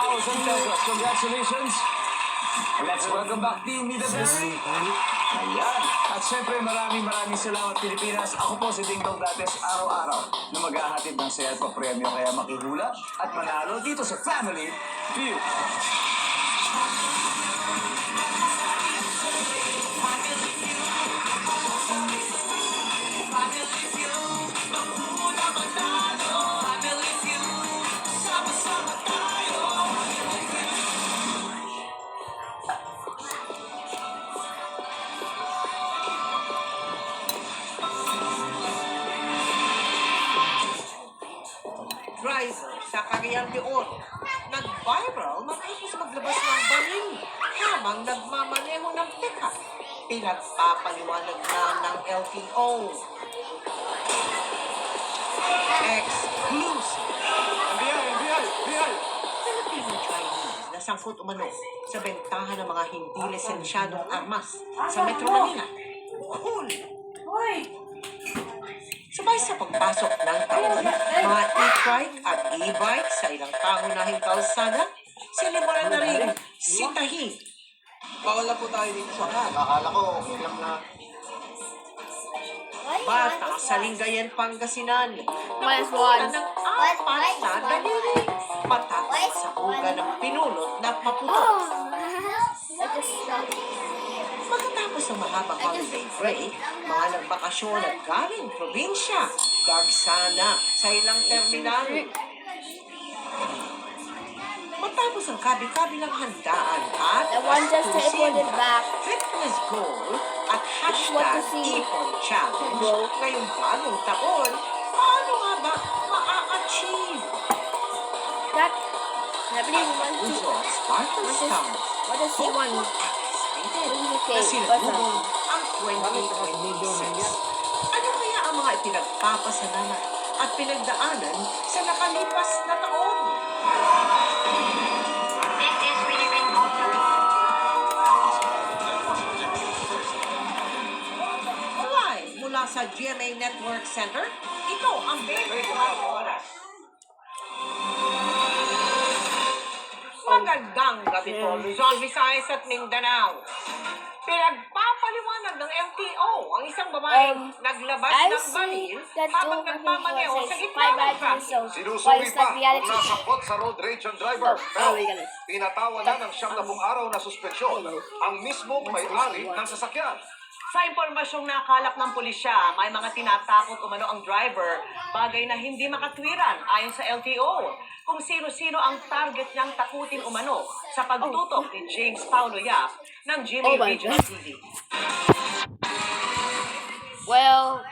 pesos. Congratulations. Let's welcome back Team Nida Berry. Ayan. At syempre maraming salamat Pilipinas. Ako po si Ding Dong Dates, araw-araw na maghahatid ng saya at papremyo. Kaya makihula at manalo dito sa Family Feud. Driver sa Cagayan de Oro, nag-viral matapos maglabas ng baril habang nagmamaneho ng pickup. Pinagpapaliwanag na ng LTO. Exclusive. Filipino-Chinese na sangkot umano sa bentahan ng mga hindi lisensyadong armas sa Metro Manila. Sabay sa pagpasok ng taon, mga e-trike at e-bike sa ilang pangunahing kalsada, sinimulan na rin sitahin. Bawal na po tayo dito sa akala ko, ilang na. Bata sa Lingayen, Pangasinan, Minus naputulan one. ng apat sa daliri matapos sa uga ng pinulot na paputok. Pagkatapos ng mahabang holiday break, mga nagbakasyon at galing probinsya, gagsana sa ilang terminal. Matapos ang kabi-kabilang handaan at I want just to put it back. fitness goal at just want to see. #Ipon Challenge Bro. ngayong bagong taon, paano nga ba maa-achieve? That happening At one uso ang Sparkle What is- Stars. what is he want? Na sinubong ang 2026. Ano kaya ang mga ipinagpapasalamat at pinagdaanan sa nakalipas na taon? Live mula sa GMA Network Center, ito ang Favorite Oras. Magandang gabi po, Luzon, Visayas at Mindanao. Pinagpapaliwanag ng LTO ang isang babaeng naglabas I ng see baril that habang two nagmamaneho sa says gitna 5 ng items, traffic. so why Sinusuri is pa that kung reality? nasakot sa road rage ang driver. Oh, we got it. Tinatawa na ng 70 araw na suspensyon ang mismong may-ari ng sasakyan. Sa impormasyong nakalap ng pulisya, may mga tinatakot umano ang driver, bagay na hindi makatwiran ayon sa LTO. Kung sino-sino ang target niyang takutin umano sa pagtutok ni James Paulo Yap ng GMA Oh my Regional God. TV. Well,